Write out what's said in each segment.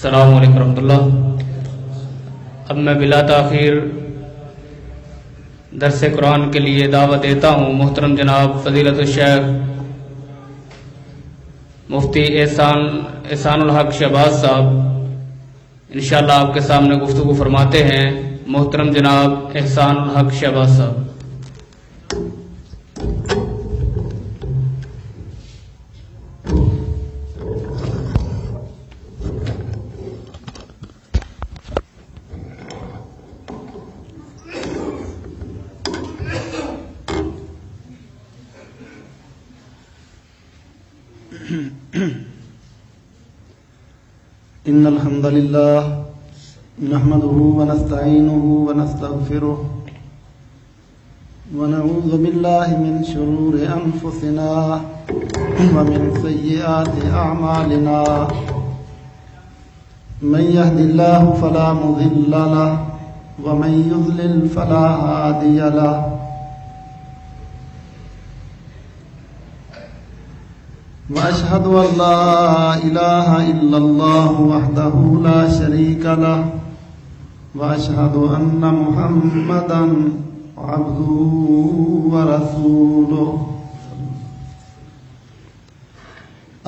السلام علیکم ورحمۃ اللہ۔ اب میں بلا تاخیر درس قرآن کے لیے دعوت دیتا ہوں محترم جناب فضیلت الشیخ مفتی احسان الحق شہباز صاحب انشاءاللہ آپ کے سامنے گفتگو فرماتے ہیں۔ محترم جناب احسان الحق شہباز صاحب۔ إن الحمد لله نحمده ونستعينه ونستغفره ونعوذ بالله من شرور أنفسنا ومن سيئات أعمالنا من يهد الله فلا مضل له ومن يضلل فلا هادي له وأشهد أن لا إله إلا الله وحده لا شريك له وأشهد أن محمدا عبده ورسوله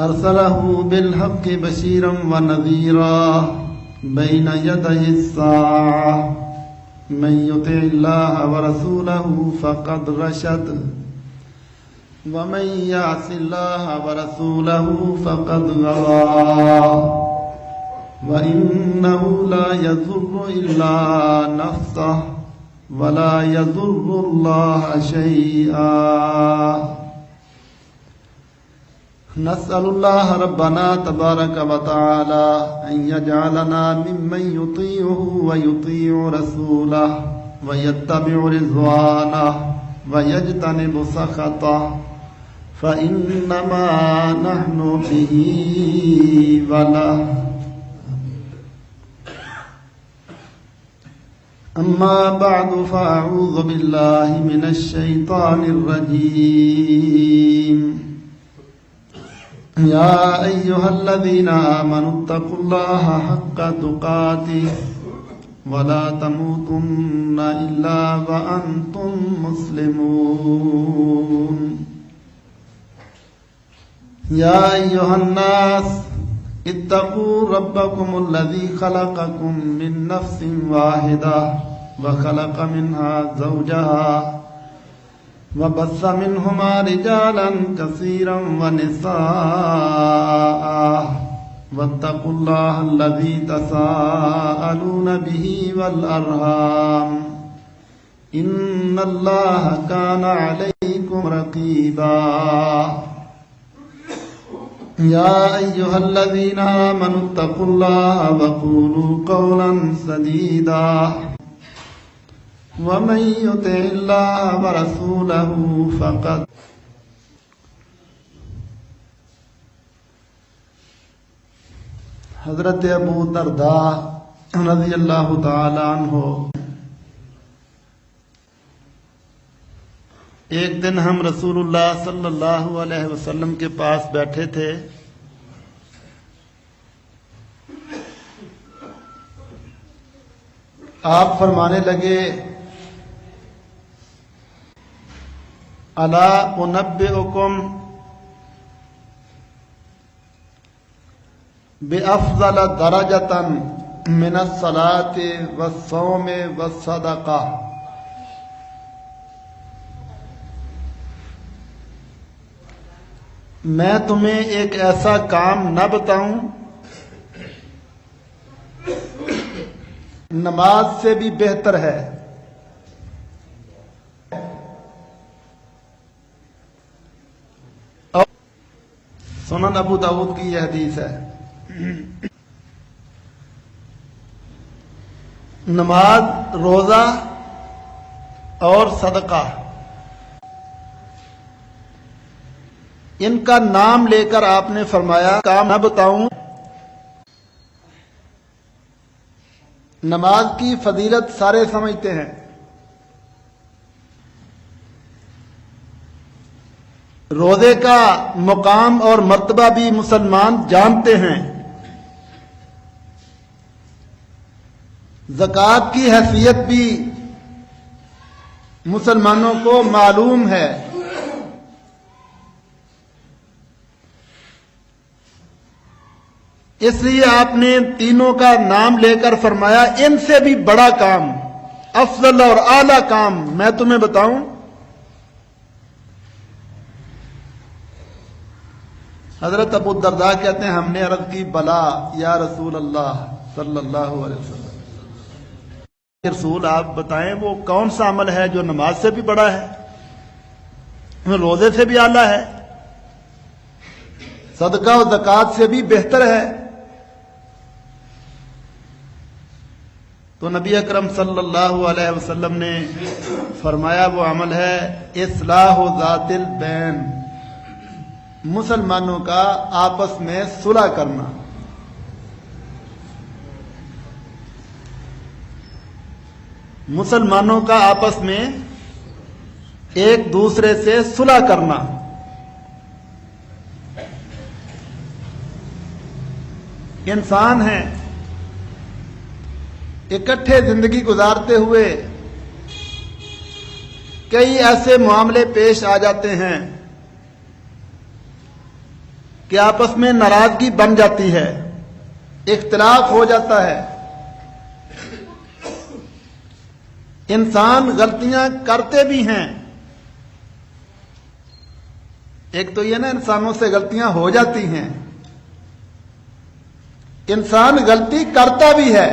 أرسله بالحق بشيرا ونذيرا بين يدي الساعة من يطع الله ورسوله فقد رشد ومن يعص الله ورسوله فقد غوى وإنه لا يضر إلا نفسه ولا يضر الله شيئا نسأل الله ربنا تبارك وتعالى أن يجعلنا ممن يطيعه ويطيع رسوله ويتبع رضوانه ويجتنب سخطه فإنما نحن به وله أما بعد فأعوذ بالله من الشيطان الرجيم يا أيها الذين آمنوا اتقوا الله حق تقاته ولا تموتن إلا وأنتم مسلمون يا أيها الناس اتقوا ربكم الذي خلقكم من نفس واحدة وخلق منها زوجها وبث منهما رجالا كثيرا ونساء واتقوا الله الذي تساءلون به والأرحام إن الله كان عليكم رقيبا يا أيها الذين آمنوا اتقوا الله وقولوا قولا سديدا ومن يطع الله ورسوله فقد حضرت ابو درداء رضی اللہ تعالی عنہ ایک دن ہم رسول اللہ صلی اللہ علیہ وسلم کے پاس بیٹھے تھے، آپ فرمانے لگے الا انبئکم بأفضل درجة من الصلاة والصوم والصدقة، میں تمہیں ایک ایسا کام نہ بتاؤں نماز سے بھی بہتر ہے، سنن ابو داؤد کی یہ حدیث ہے۔ نماز، روزہ اور صدقہ، ان کا نام لے کر آپ نے فرمایا کام نہ بتاؤں۔ نماز کی فضیلت سارے سمجھتے ہیں، روزے کا مقام اور مرتبہ بھی مسلمان جانتے ہیں، زکوٰۃ کی حیثیت بھی مسلمانوں کو معلوم ہے. اس لیے آپ نے تینوں کا نام لے کر فرمایا ان سے بھی بڑا کام، افضل اور اعلی کام میں تمہیں بتاؤں. حضرت ابو الدرداء کہتے ہیں ہم نے عرض کی بلا یا رسول اللہ صلی اللہ علیہ وسلم. رسول آپ بتائیں وہ کون سا عمل ہے جو نماز سے بھی بڑا ہے، روزے سے بھی اعلیٰ ہے، صدقہ و زکوٰۃ سے بھی بہتر ہے؟ تو نبی اکرم صلی اللہ علیہ وسلم نے فرمایا وہ عمل ہے اصلاح ذات البین، مسلمانوں کا آپس میں صلح کرنا. مسلمانوں کا آپس میں ایک دوسرے سے صلح کرنا. انسان ہیں، اکٹھے زندگی گزارتے ہوئے کئی ایسے معاملے پیش آ جاتے ہیں کہ آپس میں ناراضگی بن جاتی ہے، اختلاف ہو جاتا ہے. انسان غلطیاں کرتے بھی ہیں. ایک تو یہ نا انسانوں سے غلطیاں ہو جاتی ہیں، انسان غلطی کرتا بھی ہے،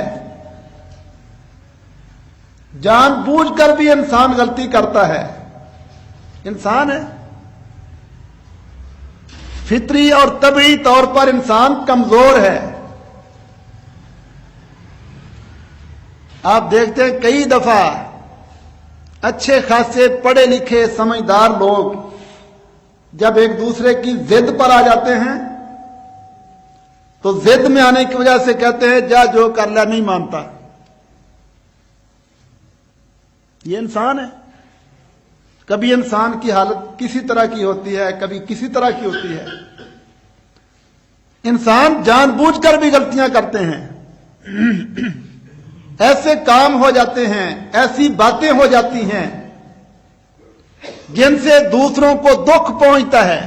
جان بوجھ کر بھی انسان غلطی کرتا ہے. انسان ہے، فطری اور طبعی طور پر انسان کمزور ہے. آپ دیکھتے ہیں کئی دفعہ اچھے خاصے پڑھے لکھے سمجھدار لوگ جب ایک دوسرے کی ضد پر آ جاتے ہیں تو ضد میں آنے کی وجہ سے کہتے ہیں جا جو کر لیا، نہیں مانتا. یہ انسان ہے. کبھی انسان کی حالت کسی طرح کی ہوتی ہے، کبھی کسی طرح کی ہوتی ہے. انسان جان بوجھ کر بھی غلطیاں کرتے ہیں، ایسے کام ہو جاتے ہیں، ایسی باتیں ہو جاتی ہیں جن سے دوسروں کو دکھ پہنچتا ہے،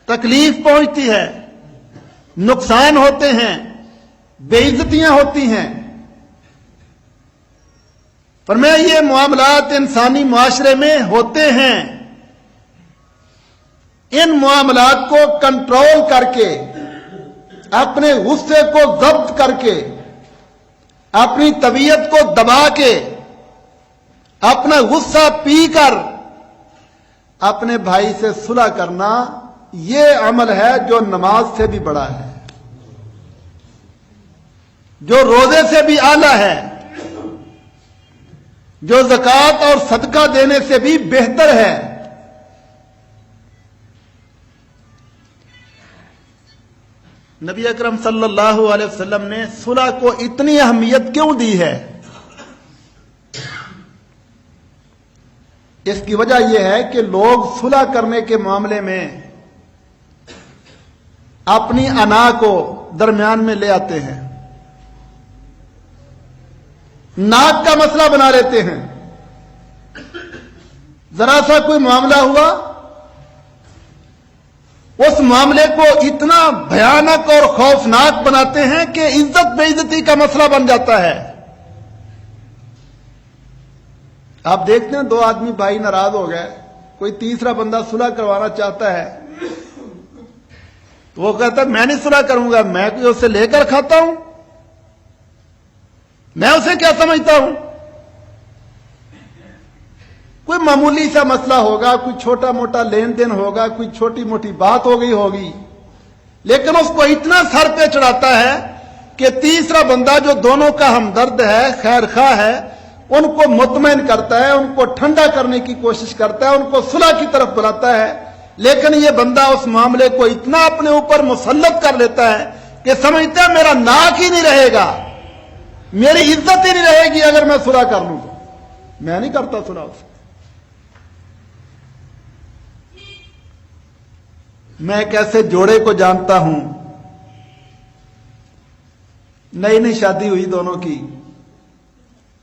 تکلیف پہنچتی ہے، نقصان ہوتے ہیں، بے عزتیاں ہوتی ہیں. فرمایا یہ معاملات انسانی معاشرے میں ہوتے ہیں. ان معاملات کو کنٹرول کر کے، اپنے غصے کو ضبط کر کے، اپنی طبیعت کو دبا کے، اپنا غصہ پی کر اپنے بھائی سے صلح کرنا، یہ عمل ہے جو نماز سے بھی بڑا ہے، جو روزے سے بھی اعلیٰ ہے، جو زکوٰۃ اور صدقہ دینے سے بھی بہتر ہے. نبی اکرم صلی اللہ علیہ وسلم نے صلح کو اتنی اہمیت کیوں دی ہے؟ اس کی وجہ یہ ہے کہ لوگ صلح کرنے کے معاملے میں اپنی انا کو درمیان میں لے آتے ہیں، ناک کا مسئلہ بنا لیتے ہیں. ذرا سا کوئی معاملہ ہوا، اس معاملے کو اتنا بھیانک اور خوفناک بناتے ہیں کہ عزت بے عزتی کا مسئلہ بن جاتا ہے. آپ دیکھتے ہیں دو آدمی بھائی ناراض ہو گئے، کوئی تیسرا بندہ صلح کروانا چاہتا ہے تو وہ کہتا ہے میں نہیں صلح کروں گا، میں کوئی اسے لے کر کھاتا ہوں، میں اسے کیا سمجھتا ہوں. کوئی معمولی سا مسئلہ ہوگا، کوئی چھوٹا موٹا لین دین ہوگا، کوئی چھوٹی موٹی بات ہو گئی ہوگی، لیکن اس کو اتنا سر پہ چڑھاتا ہے کہ تیسرا بندہ جو دونوں کا ہمدرد ہے، خیر خواہ ہے، ان کو مطمئن کرتا ہے، ان کو ٹھنڈا کرنے کی کوشش کرتا ہے، ان کو صلح کی طرف بلاتا ہے. لیکن یہ بندہ اس معاملے کو اتنا اپنے اوپر مسلط کر لیتا ہے کہ سمجھتا ہے میرا ناک ہی نہیں رہے گا، میری عزت ہی نہیں رہے گی اگر میں صلح کر لوں تو. میں نہیں کرتا صلح اس سے. میں ایک ایسے جوڑے کو جانتا ہوں، نئی نئی شادی ہوئی دونوں کی،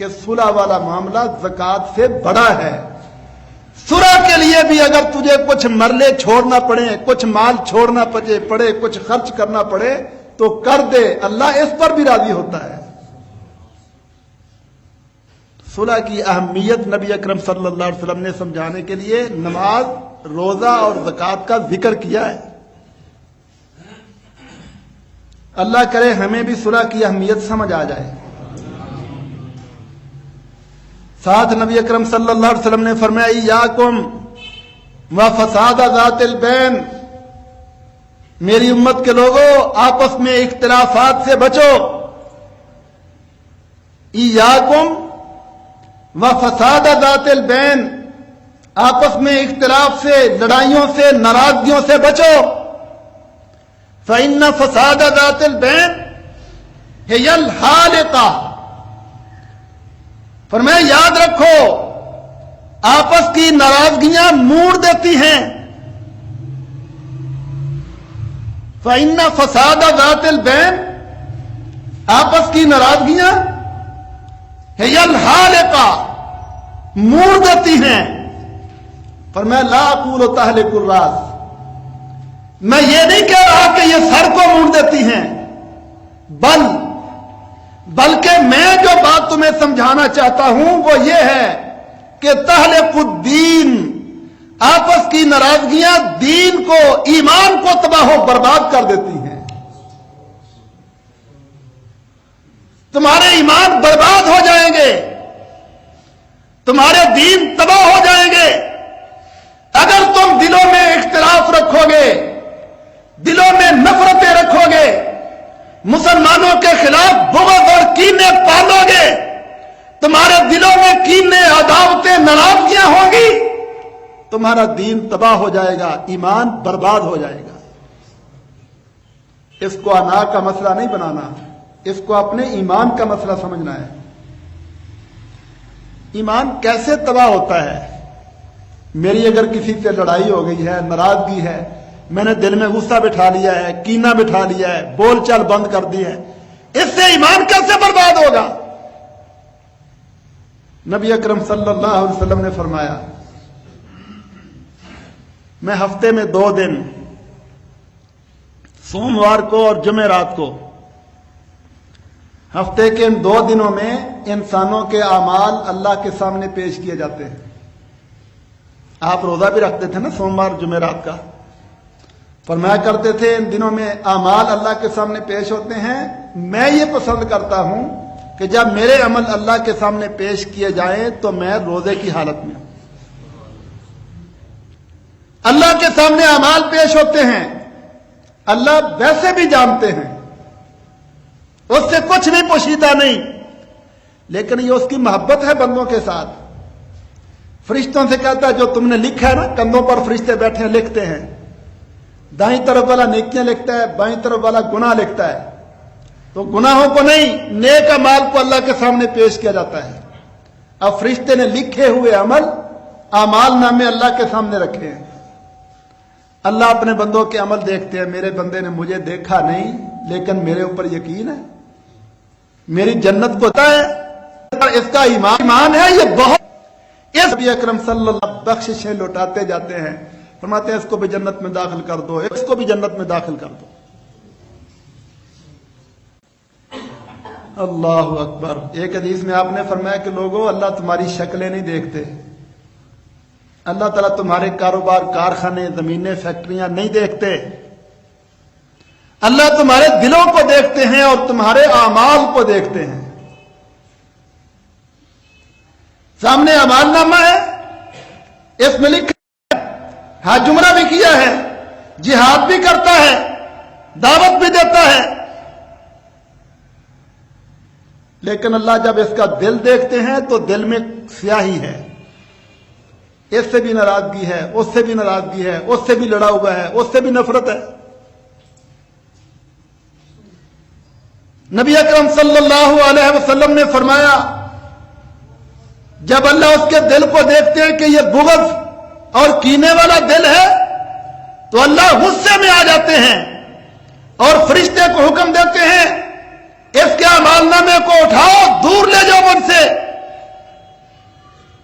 کہ صلح والا معاملہ زکات سے بڑا ہے. صلح کے لیے بھی اگر تجھے کچھ مرلے چھوڑنا پڑے, کچھ مال چھوڑنا پڑے, کچھ خرچ کرنا پڑے تو کر دے, اللہ اس پر بھی راضی ہوتا ہے. صلح کی اہمیت نبی اکرم صلی اللہ علیہ وسلم نے سمجھانے کے لیے نماز, روزہ اور زکات کا ذکر کیا ہے. اللہ کرے ہمیں بھی صلح کی اہمیت سمجھ آ جائے. ساتھ نبی اکرم صلی اللہ علیہ وسلم نے فرمایا ایاکم وفساد ذات البین, میری امت کے لوگوں آپس میں اختلافات سے بچو. ایاکم وفساد ذات البین, آپس میں اختلاف سے, لڑائیوں سے, ناراضگیوں سے بچو. فإن فساد ذات البین هی الحالقہ, فرمایا یاد رکھو آپس کی ناراضگیاں موڑ دیتی ہیں. فإن فساد ذات البین, آپس کی ناراضگیاں هی الحالقہ, موڑ دیتی ہیں. فرمایا لا اقول تہلک الراس, میں یہ نہیں کہہ رہا کہ یہ سر کو موڑ دیتی ہیں, بلکہ میں جو بات تمہیں سمجھانا چاہتا ہوں وہ یہ ہے کہ تہلک الدین, آپس کی ناراضگیاں دین کو, ایمان کو تباہ و برباد کر دیتی ہیں. تمہارے ایمان برباد ہو جائیں گے, تمہارے دین تباہ ہو جائیں گے اگر تم دلوں میں اختلاف رکھو گے, دلوں میں نفرتیں رکھو گے, مسلمانوں کے خلاف بغض اور کینے پالو گے. تمہارے دلوں میں کینے, عداوتیں, ناراضگیاں ہوں گی, تمہارا دین تباہ ہو جائے گا, ایمان برباد ہو جائے گا. اس کو انا کا مسئلہ نہیں بنانا, اس کو اپنے ایمان کا مسئلہ سمجھنا ہے. ایمان کیسے تباہ ہوتا ہے؟ میری اگر کسی سے لڑائی ہو گئی ہے, ناراضگی ہے, میں نے دل میں غصہ بٹھا لیا ہے, کینہ بٹھا لیا ہے, بول چال بند کر دی ہے, اس سے ایمان کیسے برباد ہوگا؟ نبی اکرم صلی اللہ علیہ وسلم نے فرمایا میں ہفتے میں 2 دن, سوموار کو اور جمعرات کو, ہفتے کے ان 2 دنوں میں انسانوں کے اعمال اللہ کے سامنے پیش کیے جاتے ہیں. آپ روزہ بھی رکھتے تھے نا سوموار جمعرات کا, فرمایا کرتے تھے ان دنوں میں اعمال اللہ کے سامنے پیش ہوتے ہیں. میں یہ پسند کرتا ہوں کہ جب میرے عمل اللہ کے سامنے پیش کیے جائیں تو میں روزے کی حالت میں ہوں. اللہ کے سامنے اعمال پیش ہوتے ہیں, اللہ ویسے بھی جانتے ہیں, اس سے کچھ بھی پوشیدہ نہیں, لیکن یہ اس کی محبت ہے بندوں کے ساتھ. فرشتوں سے کہتا ہے جو تم نے لکھا ہے نا, کندھوں پر فرشتے بیٹھے ہیں لکھتے ہیں, دائیں طرف والا نیکیاں لکھتا ہے, بائیں طرف والا گناہ لکھتا ہے. تو گناہوں کو نہیں, نیک اعمال کو اللہ کے سامنے پیش کیا جاتا ہے. اب فرشتے نے لکھے ہوئے عمل, اعمال نامے اللہ کے سامنے رکھے ہیں. اللہ اپنے بندوں کے عمل دیکھتے ہیں. میرے بندے نے مجھے دیکھا نہیں لیکن میرے اوپر یقین ہے, میری جنت کو پتہ ہے, اس کا ایمان ہے. یہ بہت, اس نبی اکرم صلی اللہ علیہ وسلم بخششیں لوٹاتے جاتے ہیں, فرماتے ہیں اس کو بھی جنت میں داخل کر دو, اس کو بھی جنت میں داخل کر دو. اللہ اکبر. ایک حدیث میں آپ نے فرمایا کہ لوگوں اللہ تمہاری شکلیں نہیں دیکھتے, اللہ تعالیٰ تمہارے کاروبار, کارخانے, زمینیں, فیکٹریاں نہیں دیکھتے, اللہ تمہارے دلوں کو دیکھتے ہیں اور تمہارے اعمال کو دیکھتے ہیں. سامنے اعمال نامہ ہے, اس میں لکھا ہے, حج عمرہ بھی کیا ہے, جہاد بھی کرتا ہے, دعوت بھی دیتا ہے, لیکن اللہ جب اس کا دل دیکھتے ہیں تو دل میں سیاہی ہے, اس سے بھی ناراضگی ہے, اس سے بھی ناراضگی ہے, اس سے بھی لڑا ہوا ہے, اس سے بھی نفرت ہے. نبی اکرم صلی اللہ علیہ وسلم نے فرمایا جب اللہ اس کے دل کو دیکھتے ہیں کہ یہ بغض اور کینے والا دل ہے تو اللہ غصے میں آ جاتے ہیں اور فرشتے کو حکم دیتے ہیں اس کے اعمال نامے کو اٹھاؤ, دور لے جاؤ مجھ سے,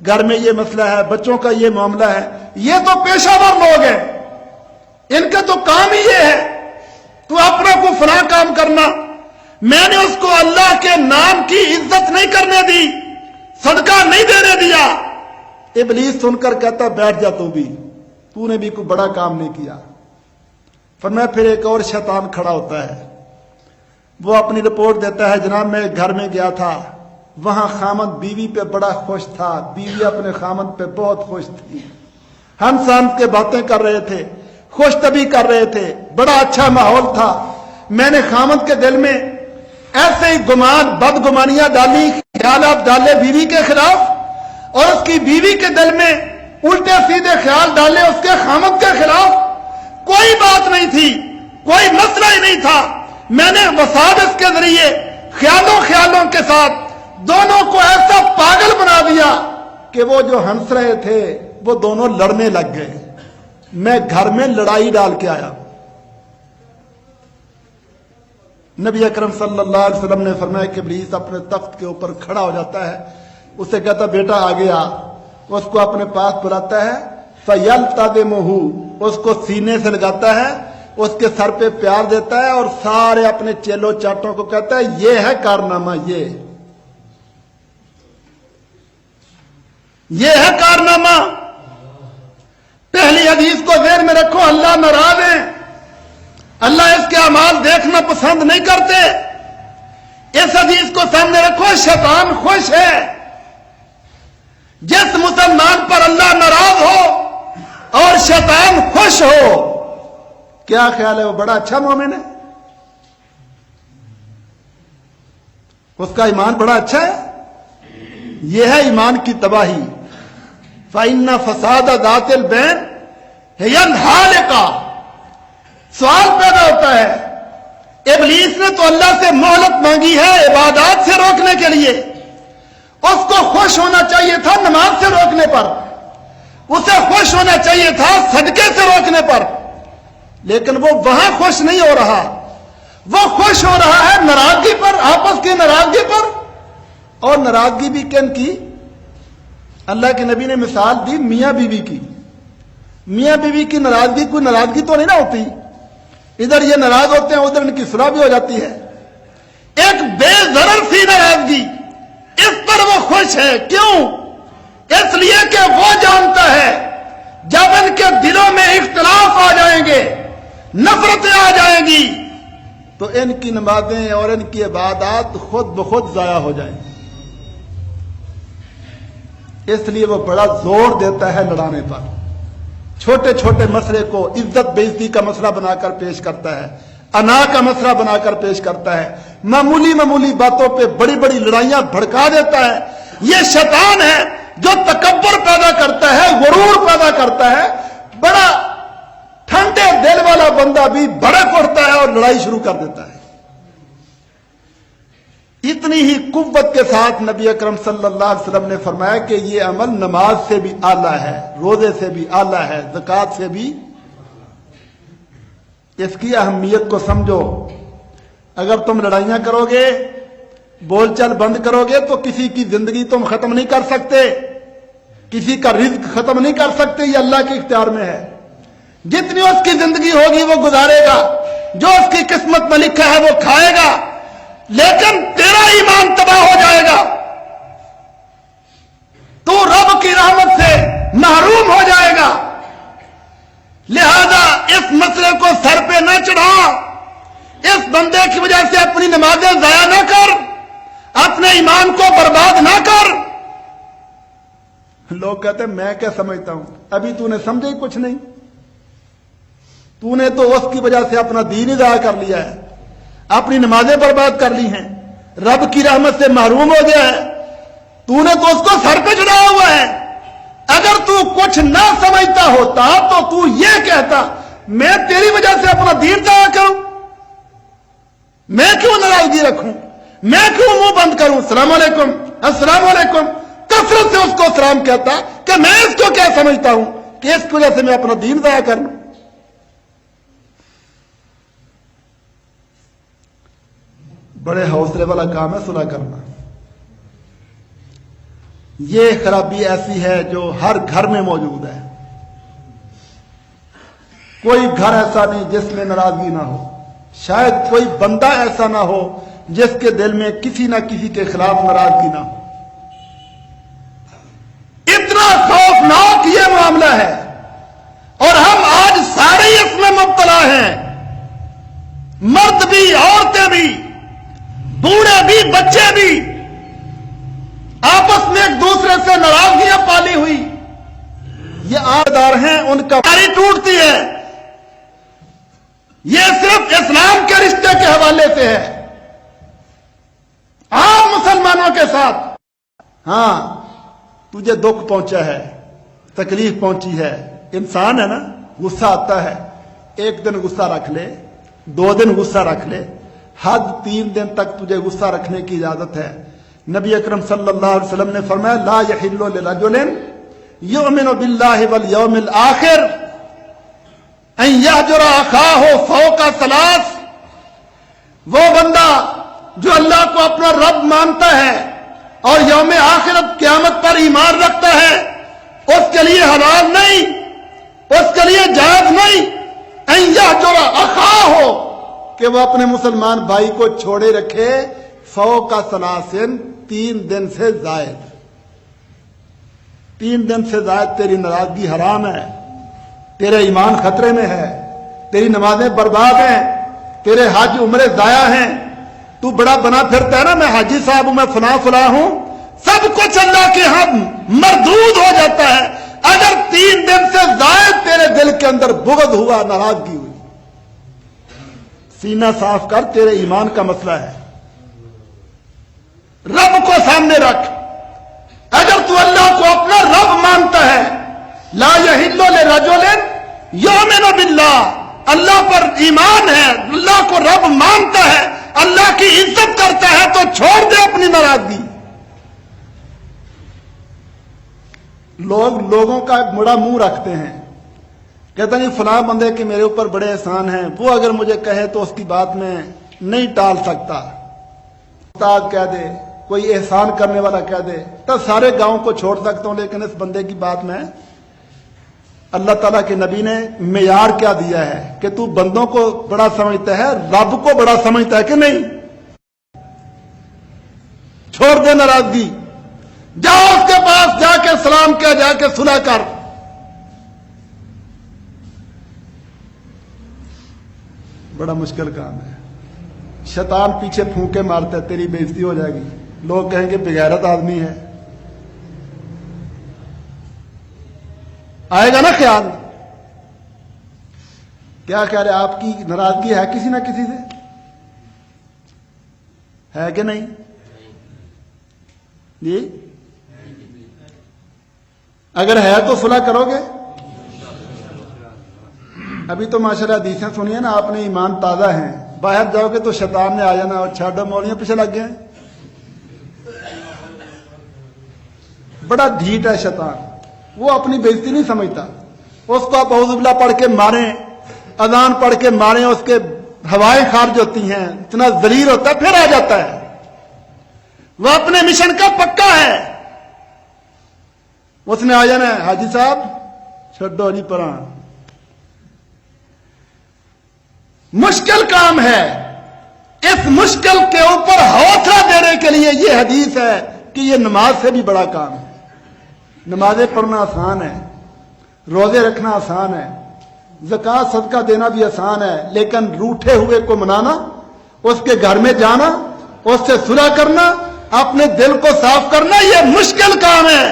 گھر میں یہ مسئلہ ہے، بچوں کا یہ معاملہ ہے، یہ تو پیشہ ور لوگ ہیں، ان کا تو کام ہی یہ ہے، تو اپنا کو فلاں کام کرنا۔ میں نے اس کو اللہ کے نام کی عزت نہیں کرنے دی، صدقہ نہیں دینے دیا۔ ابلیس سن کر کہتا بیٹھ جا، تو نے بھی کوئی بڑا کام نہیں کیا۔ فرمایا پھر ایک اور شیطان کھڑا ہوتا ہے، وہ اپنی رپورٹ دیتا ہے، جناب میں گھر میں گیا تھا، وہاں خامد بیوی پہ بڑا خوش تھا، بیوی اپنے خامد پہ بہت خوش تھی، ہنس ہنس کے باتیں کر رہے تھے، خوش طبی کر رہے تھے، بڑا اچھا ماحول تھا۔ میں نے خامد کے دل میں ایسے ہی گمان بدگمانیاں ڈالی، خیالات ڈالے بیوی کے خلاف، اور اس کی بیوی کے دل میں الٹے سیدھے خیال ڈالے اس کے خامد کے خلاف۔ کوئی بات نہیں تھی، کوئی مسئلہ ہی نہیں تھا، میں نے وسادس کے ذریعے خیالوں کے ساتھ دونوں کو ایسا پاگل بنا دیا کہ وہ جو ہنس رہے تھے وہ دونوں لڑنے لگ گئے۔ میں گھر میں لڑائی ڈال کے آیا۔ نبی اکرم صلی اللہ علیہ وسلم نے فرمایا کہ ابلیس اپنے تخت کے اوپر کھڑا ہو جاتا ہے، اسے کہتا بیٹا آگے آ، اس کو اپنے پاس بلاتا ہے، فَيَلْتَدِمُهُ، اس کو سینے سے لگاتا ہے، اس کے سر پہ پیار دیتا ہے، اور سارے اپنے چیلوں چاٹوں کو کہتا ہے یہ ہے کارنامہ، یہ ہے کارنامہ۔ پہلی حدیث کو ذہن میں رکھو، اللہ ناراض ہے، اللہ اس کے اعمال دیکھنا پسند نہیں کرتے۔ اس حدیث کو سامنے رکھو، شیطان خوش ہے۔ جس مسلمان پر اللہ ناراض ہو اور شیطان خوش ہو، کیا خیال ہے وہ بڑا اچھا مومن ہے؟ اس کا ایمان بڑا اچھا ہے؟ یہ ہے ایمان کی تباہی۔ فَإِنَّ فَسَادَ ذَاتِ الْبَيْنِ هِيَ الْحَالِقَةُ۔ سوال پیدا ہوتا ہے، ابلیس نے تو اللہ سے مہلت مانگی ہے عبادات سے روکنے کے لیے، اس کو خوش ہونا چاہیے تھا نماز سے روکنے پر، اسے خوش ہونا چاہیے تھا صدقے سے روکنے پر، لیکن وہ وہاں خوش نہیں ہو رہا، وہ خوش ہو رہا ہے ناراضگی پر، آپس کی ناراضگی پر۔ اور ناراضگی بھی کن کی؟ اللہ کے نبی نے مثال دی میاں بیوی کی۔ میاں بیوی کی ناراضگی کوئی ناراضگی تو نہیں نہ ہوتی، ادھر یہ ناراض ہوتے ہیں ادھر ان کی صلح بھی ہو جاتی ہے۔ ایک بے ضرر سی ناراضگی، اس پر وہ خوش ہے، کیوں؟ اس لیے کہ وہ جانتا ہے جب ان کے دلوں میں اختلاف آ جائیں گے، نفرتیں آ جائیں گی، تو ان کی نمازیں اور ان کی عبادات خود بخود ضائع ہو جائیں گی۔ اس لیے وہ بڑا زور دیتا ہے لڑانے پر، چھوٹے چھوٹے مسئلے کو عزت بےعزتی کا مسئلہ بنا کر پیش کرتا ہے، انا کا مسئلہ بنا کر پیش کرتا ہے، معمولی باتوں پہ بڑی بڑی لڑائیاں بھڑکا دیتا ہے۔ یہ شیطان ہے جو تکبر پیدا کرتا ہے، غرور پیدا کرتا ہے۔ بڑا ٹھنڈے دل والا بندہ بھی بھڑک اٹھتا ہے اور لڑائی شروع کر دیتا ہے۔ اتنی ہی قوت کے ساتھ نبی اکرم صلی اللہ علیہ وسلم نے فرمایا کہ یہ عمل نماز سے بھی اعلیٰ ہے، روزے سے بھی اعلیٰ ہے، زکوٰۃ سے بھی۔ اس کی اہمیت کو سمجھو۔ اگر تم لڑائیاں کرو گے، بول چال بند کرو گے، تو کسی کی زندگی تم ختم نہیں کر سکتے، کسی کا رزق ختم نہیں کر سکتے، یہ اللہ کے اختیار میں ہے۔ جتنی اس کی زندگی ہوگی وہ گزارے گا، جو اس کی قسمت میں لکھا ہے وہ کھائے گا، لیکن تیرا ایمان تباہ ہو جائے گا، تو رب کی رحمت سے محروم ہو جائے گا۔ لہذا اس مسئلے کو سر پہ نہ چڑھا، اس بندے کی وجہ سے اپنی نمازیں ضائع نہ کر، اپنے ایمان کو برباد نہ کر۔ لوگ کہتے ہیں میں کیا سمجھتا ہوں، ابھی تو نے سمجھا ہی کچھ نہیں، تو نے تو اس کی وجہ سے اپنا دین ہی ضائع کر لیا ہے، اپنی نمازیں برباد کر لی ہیں، رب کی رحمت سے محروم ہو گیا ہے، تو نے تو اس کو سر پہ چڑھایا ہوا ہے۔ اگر تو کچھ نہ سمجھتا ہوتا تو یہ کہتا میں تیری وجہ سے اپنا دین ضائع کروں، میں کیوں ناراضگی رکھوں، میں کیوں منہ بند کروں، السلام علیکم السلام علیکم، کثرت سے اس کو سلام کہتا کہ میں اس کو کیا سمجھتا ہوں کہ اس کی وجہ سے میں اپنا دین ضائع کر لوں۔ بڑے حوصلے والا کام ہے صلح کرنا۔ یہ خرابی ایسی ہے جو ہر گھر میں موجود ہے. کوئی گھر ایسا نہیں جس میں ناراضگی نہ ہو. شاید کوئی بندہ ایسا نہ ہو جس کے دل میں کسی نہ کسی کے خلاف ناراضگی نہ ہو. اتنا خوفناک یہ معاملہ ہے اور ہم آج سارے اس میں مبتلا ہیں. مرد بھی، عورتیں بھی، بوڑھے بھی، بچے بھی آپس میں ایک دوسرے سے ناراضگیاں پالی ہوئی. یہ آدار ہیں، ان کا کاری ٹوٹتی ہے. یہ صرف اسلام کے رشتے کے حوالے سے ہے، عام مسلمانوں کے ساتھ. ہاں تجھے دکھ پہنچا ہے، تکلیف پہنچی ہے، انسان ہے نا، غصہ آتا ہے. ایک دن غصہ رکھ لے، 2 دن غصہ رکھ لے، حد 3 دن تک تجھے غصہ رکھنے کی اجازت ہے. نبی اکرم صلی اللہ علیہ وسلم نے فرمایا لا یحل لرجل یؤمن باللہ والیوم الآخر ان یہجر اخاہ فوق 3. وہ بندہ جو اللہ کو اپنا رب مانتا ہے اور یوم آخرت قیامت پر ایمان رکھتا ہے، اس کے لیے حلال نہیں، اس کے لیے جائز نہیں ان یہجر اخاہ کہ وہ اپنے مسلمان بھائی کو چھوڑے رکھے فوق 3 3 دن سے زائد. 3 دن سے زائد تیری ناراضگی حرام ہے، تیرے ایمان خطرے میں ہے، تیری نمازیں برباد ہیں، تیرے حج عمرے ضائع ہیں. تو بڑا بنا پھرتا ہے نا میں حاجی صاحب ہوں، میں فلاں ہوں. سب کچھ اللہ کے ہاں مردود ہو جاتا ہے اگر 3 دن سے زائد تیرے دل کے اندر بغض ہوا، ناراضگی ہوئی. سینہ صاف کر، تیرے ایمان کا مسئلہ ہے. رب کو سامنے رکھ. اگر تو اللہ کو اپنا رب مانتا ہے، لا یحل لرجل یؤمن باللہ، اللہ پر ایمان ہے، اللہ کو رب مانتا ہے، اللہ کی عزت کرتا ہے، تو چھوڑ دے اپنی ناراضگی. لوگوں کا بڑا منہ رکھتے ہیں، کہتے ہیں فلاں بندے کے میرے اوپر بڑے احسان ہیں، وہ اگر مجھے کہے تو اس کی بات میں نہیں ٹال سکتا. استاد کہہ دے، کوئی احسان کرنے والا کہہ دے تو سارے گاؤں کو چھوڑ سکتا ہوں، لیکن اس بندے کی بات میں اللہ تعالیٰ کے نبی نے معیار کیا دیا ہے کہ تو بندوں کو بڑا سمجھتا ہے، رب کو بڑا سمجھتا ہے کہ نہیں. چھوڑ دے ناراضگی، جاؤ اس کے پاس جا کے سلام کیا، جا کے صلح کر. بڑا مشکل کام ہے. شیطان پیچھے پھونکے مارتا ہے، تیری بے عزتی ہو جائے گی، لوگ کہیں گے بغیرت آدمی ہے. آئے گا نا خیال. کیا کہہ رہے آپ کی ناراضگی ہے کسی نہ کسی سے؟ ہے کہ نہیں جی؟ اگر ہے تو صلح کرو گے؟ ابھی تو ماشاءاللہ حدیثیں سنیے نا، آپ نے ایمان تازہ ہیں، باہر جاؤ گے تو شیطان نے آ جانا اور چھاڑو مولیاں پیچھے لگ گئے. بڑا ڈھیٹ ہے شیطان، وہ اپنی بے عزتی نہیں سمجھتا. اس کو آپ اعوذ باللہ پڑھ کے ماریں، اذان پڑھ کے ماریں، اس کے ہوائیں خارج ہوتی ہیں، اتنا ذلیل ہوتا ہے، پھر آ جاتا ہے. وہ اپنے مشن کا پکا ہے. اس نے آ جانا ہے، حاجی صاحب چھڈو جی پراں. مشکل کام ہے. اس مشکل کے اوپر حوصلہ دینے کے لیے یہ حدیث ہے کہ یہ نماز سے بھی بڑا کام ہے. نمازیں پڑھنا آسان ہے، روزے رکھنا آسان ہے، زکوٰۃ صدقہ دینا بھی آسان ہے، لیکن روٹھے ہوئے کو منانا، اس کے گھر میں جانا، اس سے صلح کرنا، اپنے دل کو صاف کرنا، یہ مشکل کام ہے.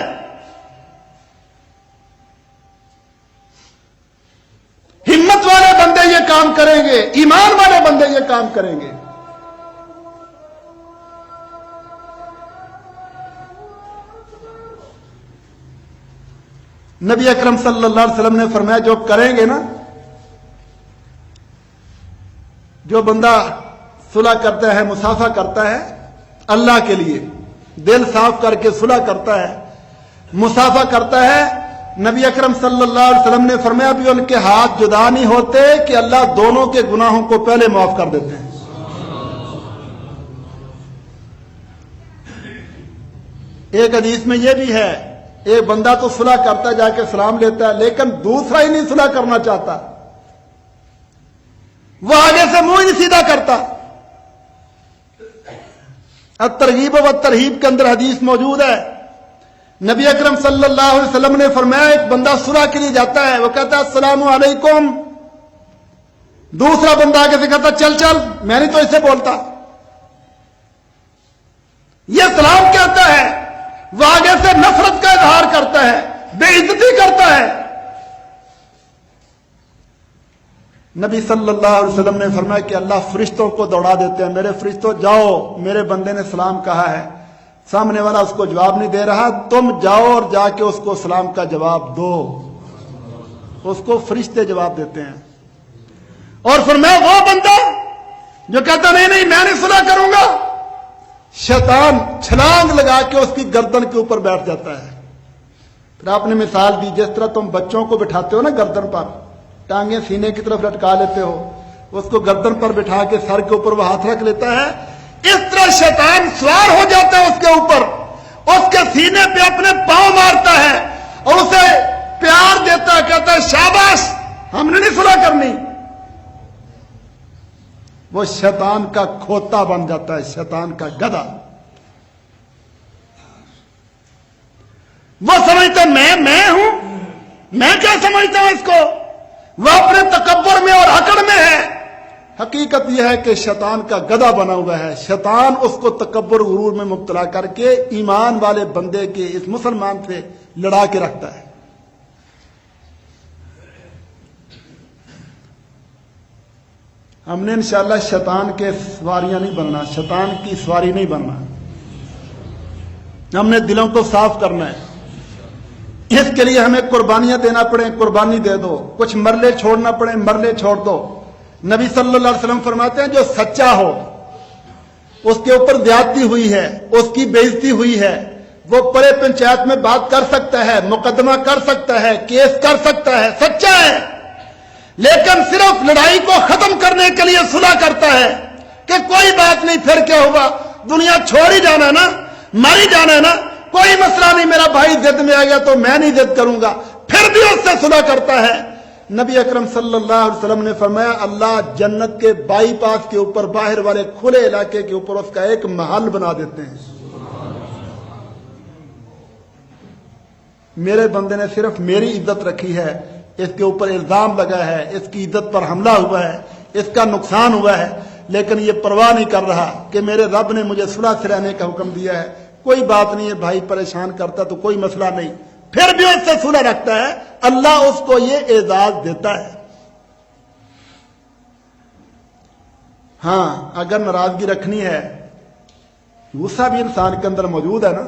ہمت والے بندے یہ کام کریں گے، ایمان والے بندے یہ کام کریں گے. نبی اکرم صلی اللہ علیہ وسلم نے فرمایا جو کریں گے نا، جو بندہ صلح کرتا ہے، مصافحہ کرتا ہے اللہ کے لیے، دل صاف کر کے صلح کرتا ہے، مصافحہ کرتا ہے، نبی اکرم صلی اللہ علیہ وسلم نے فرمایا بھی ان کے ہاتھ جدا نہیں ہوتے کہ اللہ دونوں کے گناہوں کو پہلے معاف کر دیتے ہیں. ایک حدیث میں یہ بھی ہے، ایک بندہ تو صلح کرتا ہے، جا کے سلام لیتا ہے، لیکن دوسرا ہی نہیں صلح کرنا چاہتا، وہ آگے سے منہ ہی نہیں سیدھا کرتا۔ الترغیب و ترہیب کے اندر حدیث موجود ہے، نبی اکرم صلی اللہ علیہ وسلم نے فرمایا ایک بندہ صلح کے لیے جاتا ہے، وہ کہتا ہے السلام علیکم، دوسرا بندہ آگے سے کہتا چل چل، میں نہیں تو اسے بولتا، یہ سلام کہتا ہے، وہ آگے سے نفرت کا اظہار کرتا ہے، بے عزتی کرتا ہے۔ نبی صلی اللہ علیہ وسلم نے فرمایا کہ اللہ فرشتوں کو دوڑا دیتے ہیں، میرے فرشتوں جاؤ، میرے بندے نے سلام کہا ہے، سامنے والا اس کو جواب نہیں دے رہا، تم جاؤ اور جا کے اس کو سلام کا جواب دو۔ اس کو فرشتے جواب دیتے ہیں۔ اور فرمایا وہ بندہ جو کہتا نہیں نہیں میں نہیں صلح کروں گا، شیطان چھلانگ لگا کے اس کی گردن کے اوپر بیٹھ جاتا ہے۔ پھر آپ نے مثال دی، جس طرح تم بچوں کو بٹھاتے ہو نا گردن پر، ٹانگیں سینے کی طرف لٹکا لیتے ہو، اس کو گردن پر بٹھا کے سر کے اوپر وہ ہاتھ رکھ لیتا ہے، اس طرح شیطان سوار ہو جاتا ہے اس کے اوپر، اس کے سینے پہ اپنے پاؤں مارتا ہے اور اسے پیار دیتا ہے، کہتا ہے شاباش ہم نے نہیں صلح کرنی۔ وہ شیطان کا کھوتا بن جاتا ہے، شیطان کا گدھا۔ وہ سمجھتا میں ہوں، میں کیا سمجھتا ہوں اس کو، وہ اپنے تکبر میں اور اکڑ میں ہے۔ حقیقت یہ ہے کہ شیطان کا گدھا بنا ہوا ہے، شیطان اس کو تکبر غرور میں مبتلا کر کے ایمان والے بندے کے اس مسلمان سے لڑا کے رکھتا ہے۔ ہم نے انشاءاللہ شیطان کے سواریاں نہیں بننا، شیطان کی سواری نہیں بننا، ہم نے دلوں کو صاف کرنا ہے۔ اس کے لیے ہمیں قربانیاں دینا پڑیں، قربانی دے دو، کچھ مرلے چھوڑنا پڑیں، مرلے چھوڑ دو۔ نبی صلی اللہ علیہ وسلم فرماتے ہیں جو سچا ہو، اس کے اوپر زیادتی ہوئی ہے، اس کی بے عزتی ہوئی ہے، وہ پرے پنچایت میں بات کر سکتا ہے، مقدمہ کر سکتا ہے، کیس کر سکتا ہے، سچا ہے، لیکن صرف لڑائی کو ختم کرنے کے لیے صلح کرتا ہے کہ کوئی بات نہیں، پھر کیا ہوا، دنیا چھوڑ ہی جانا ہے نا، مر ہی جانا ہے نا، کوئی مسئلہ نہیں، میرا بھائی ضد میں آ گیا تو میں نہیں ضد کروں گا، پھر بھی اس سے صلح کرتا ہے۔ نبی اکرم صلی اللہ علیہ وسلم نے فرمایا اللہ جنت کے بائی پاس کے اوپر، باہر والے کھلے علاقے کے اوپر اس کا ایک محل بنا دیتے ہیں۔ میرے بندے نے صرف میری عزت رکھی ہے، اس کے اوپر الزام لگا ہے، اس کی عزت پر حملہ ہوا ہے، اس کا نقصان ہوا ہے، لیکن یہ پرواہ نہیں کر رہا کہ میرے رب نے مجھے صلح سے رہنے کا حکم دیا ہے، کوئی بات نہیں ہے، بھائی پریشان کرتا تو کوئی مسئلہ نہیں، پھر بھی اس سے صلح رکھتا ہے، اللہ اس کو یہ اعزاز دیتا ہے۔ ہاں اگر ناراضگی رکھنی ہے، غصہ بھی انسان کے اندر موجود ہے نا،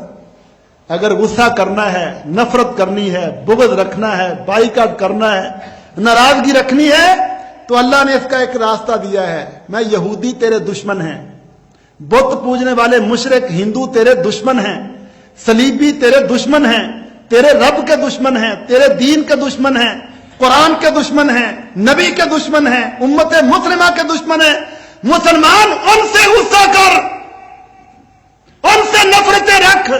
اگر غصہ کرنا ہے، نفرت کرنی ہے، بغض رکھنا ہے، بائیکاٹ کرنا ہے، ناراضگی رکھنی ہے، تو اللہ نے اس کا ایک راستہ دیا ہے۔ میں یہودی تیرے دشمن ہیں، بت پوجنے والے مشرک ہندو تیرے دشمن ہیں، صلیبی تیرے دشمن ہیں، تیرے رب کے دشمن ہیں، تیرے دین کے دشمن ہیں، قرآن کے دشمن ہیں، نبی کے دشمن ہیں، امت مسلمہ کے دشمن ہیں۔ مسلمان ان سے غصہ کر، ان سے نفرتیں رکھ،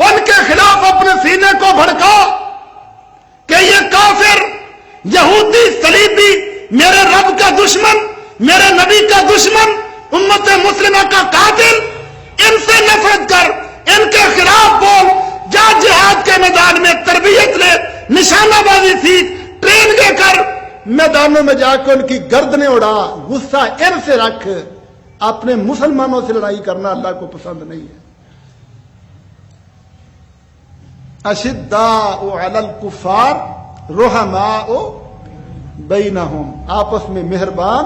ان کے خلاف اپنے سینے کو بھڑکا کہ یہ کافر، یہودی، صلیبی میرے رب کا دشمن، میرے نبی کا دشمن، امت مسلمہ کا قاتل، ان سے نفرت کر، ان کے خلاف بول، جا جہاد کے میدان میں تربیت لے، نشانہ بازی سیکھ، ٹریننگیں کر، میدانوں میں جا کے ان کی گردنیں اڑا، غصہ ان سے رکھ۔ اپنے مسلمانوں سے لڑائی کرنا اللہ کو پسند نہیں ہے۔ اشداء علی الکفار رحماء بینہم، آپس میں مہربان،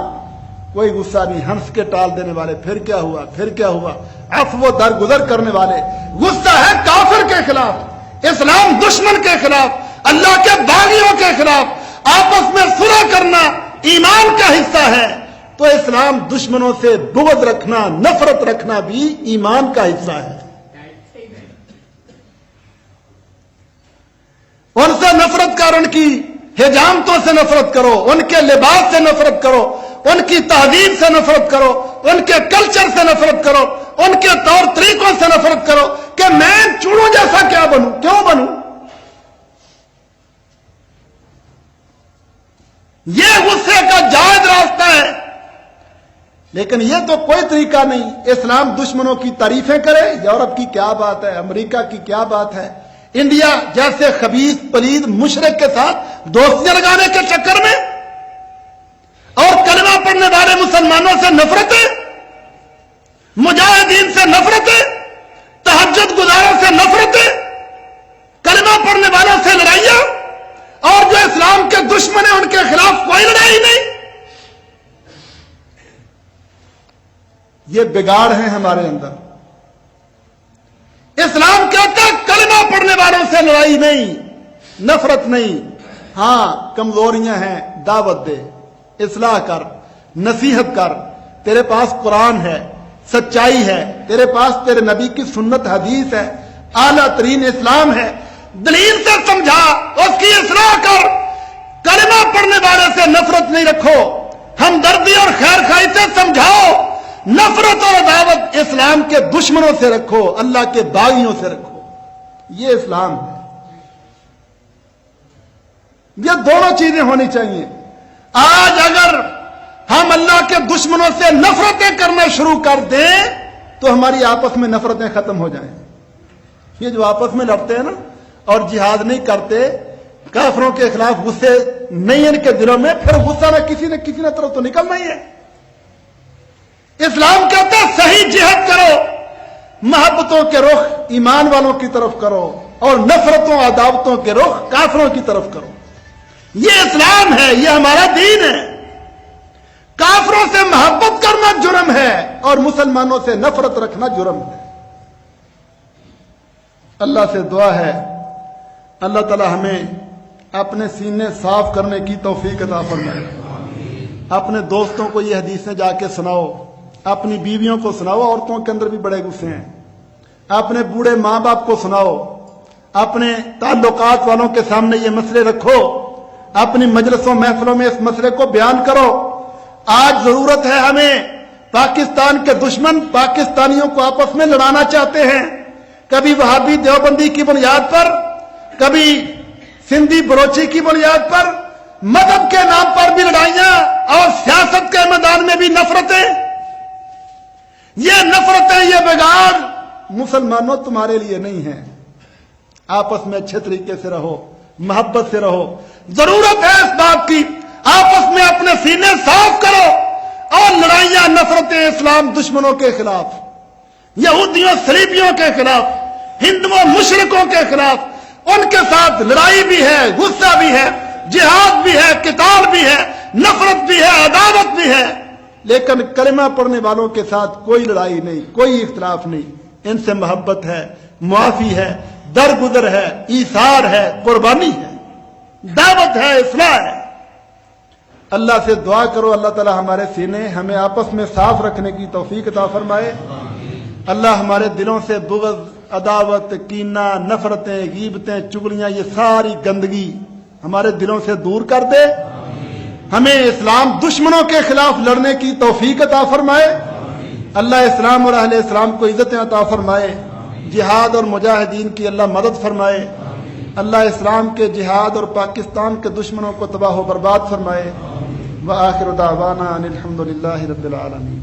کوئی غصہ نہیں، ہنس کے ٹال دینے والے، پھر کیا ہوا، پھر کیا ہوا، عفو و درگزر کرنے والے۔ غصہ ہے کافر کے خلاف، اسلام دشمن کے خلاف، اللہ کے باغیوں کے خلاف، آپس میں صلح کرنا ایمان کا حصہ ہے، تو اسلام دشمنوں سے بغض رکھنا، نفرت رکھنا بھی ایمان کا حصہ ہے۔ ان سے نفرت کر، ان کی حجامتوں سے نفرت کرو، ان کے لباس سے نفرت کرو، ان کی تہذیب سے نفرت کرو، ان کے کلچر سے نفرت کرو، ان کے طور طریقوں سے نفرت کرو کہ میں چوڑوں جیسا کیا بنوں، کیوں بنوں؟ یہ غصے کا جائز راستہ ہے، لیکن یہ تو کوئی طریقہ نہیں۔ اسلام دشمنوں کی تعریفیں کرے، یورپ کی کیا بات ہے، امریکہ کی کیا بات ہے، انڈیا جیسے خبیث پلید مشرک کے ساتھ دوستیاں لگانے کے چکر میں، اور کلمہ پڑھنے والے مسلمانوں سے نفرتیں، مجاہدین سے نفرتیں، تہجد گزاروں سے نفرتیں، کلمہ پڑھنے والوں سے لڑائیاں، اور جو اسلام کے دشمن ہیں ان کے خلاف کوئی لڑائی نہیں۔ یہ بگاڑ ہے ہمارے اندر۔ اسلام کہتا ہے کلمہ پڑھنے والوں سے لڑائی نہیں، نفرت نہیں، ہاں کمزوریاں ہیں دعوت دے، اصلاح کر، نصیحت کر، تیرے پاس قرآن ہے، سچائی ہے، تیرے پاس تیرے نبی کی سنت حدیث ہے، اعلیٰ ترین اسلام ہے، دلیل سے سمجھا، اس کی اصلاح کر۔ کلمہ پڑھنے والے سے نفرت نہیں رکھو، ہمدردی اور خیر خواہی سے سمجھاؤ، نفرت اور عداوت اسلام کے دشمنوں سے رکھو، اللہ کے باغیوں سے رکھو۔ یہ اسلام ہے۔ یہ دونوں چیزیں ہونی چاہیے۔ آج اگر ہم اللہ کے دشمنوں سے نفرتیں کرنا شروع کر دیں تو ہماری آپس میں نفرتیں ختم ہو جائیں۔ یہ جو آپس میں لڑتے ہیں نا اور جہاد نہیں کرتے، کافروں کے خلاف غصے نہیں ان کے دلوں میں، پھر غصہ نہ کسی نہ طرف تو نکلنا ہی ہے۔ اسلام کہتا ہے صحیح جہاد کرو، محبتوں کے رخ ایمان والوں کی طرف کرو اور نفرتوں عداوتوں کے رخ کافروں کی طرف کرو۔ یہ اسلام ہے، یہ ہمارا دین ہے۔ کافروں سے محبت کرنا جرم ہے اور مسلمانوں سے نفرت رکھنا جرم ہے۔ اللہ سے دعا ہے اللہ تعالی ہمیں اپنے سینے صاف کرنے کی توفیق عطا فرمائے۔ اپنے دوستوں کو یہ حدیثیں جا کے سناؤ، اپنی بیویوں کو سناؤ، عورتوں کے اندر بھی بڑے غصے ہیں، اپنے بوڑھے ماں باپ کو سناؤ، اپنے تعلقات والوں کے سامنے یہ مسئلے رکھو، اپنی مجلسوں محفلوں میں اس مسئلے کو بیان کرو۔ آج ضرورت ہے ہمیں، پاکستان کے دشمن پاکستانیوں کو آپس میں لڑانا چاہتے ہیں، کبھی وہابی دیوبندی کی بنیاد پر، کبھی سندھی بلوچی کی بنیاد پر، مذہب کے نام پر بھی لڑائیاں اور سیاست کے میدان میں بھی نفرتیں۔ یہ نفرتیں، یہ بگاڑ مسلمانوں تمہارے لیے نہیں ہیں۔ آپس میں اچھے طریقے سے رہو، محبت سے رہو۔ ضرورت ہے اس بات کی، آپس میں اپنے سینے صاف کرو اور لڑائیاں نفرتیں اسلام دشمنوں کے خلاف، یہودیوں صلیبیوں کے خلاف، ہندوؤں مشرکوں کے خلاف، ان کے ساتھ لڑائی بھی ہے، غصہ بھی ہے، جہاد بھی ہے، قتال بھی ہے، نفرت بھی ہے، عداوت بھی ہے، لیکن کلمہ پڑھنے والوں کے ساتھ کوئی لڑائی نہیں، کوئی اختلاف نہیں۔ ان سے محبت ہے، معافی ہے، درگزر ہے، ایثار ہے، قربانی ہے، دعوت ہے، اصلاح ہے۔ اللہ سے دعا کرو اللہ تعالی ہمارے سینے ہمیں آپس میں صاف رکھنے کی توفیق عطا فرمائے۔ اللہ ہمارے دلوں سے بغض، عداوت، کینہ، نفرتیں، غیبتیں، چغلیاں، یہ ساری گندگی ہمارے دلوں سے دور کر دے۔ ہمیں اسلام دشمنوں کے خلاف لڑنے کی توفیق عطا فرمائے۔ اللہ اسلام اور اہل اسلام کو عزتیں عطا فرمائے۔ جہاد اور مجاہدین کی اللہ مدد فرمائے۔ اللہ اسلام کے جہاد اور پاکستان کے دشمنوں کو تباہ و برباد فرمائے۔ وآخر دعوانا ان الحمد للہ رب العالمین۔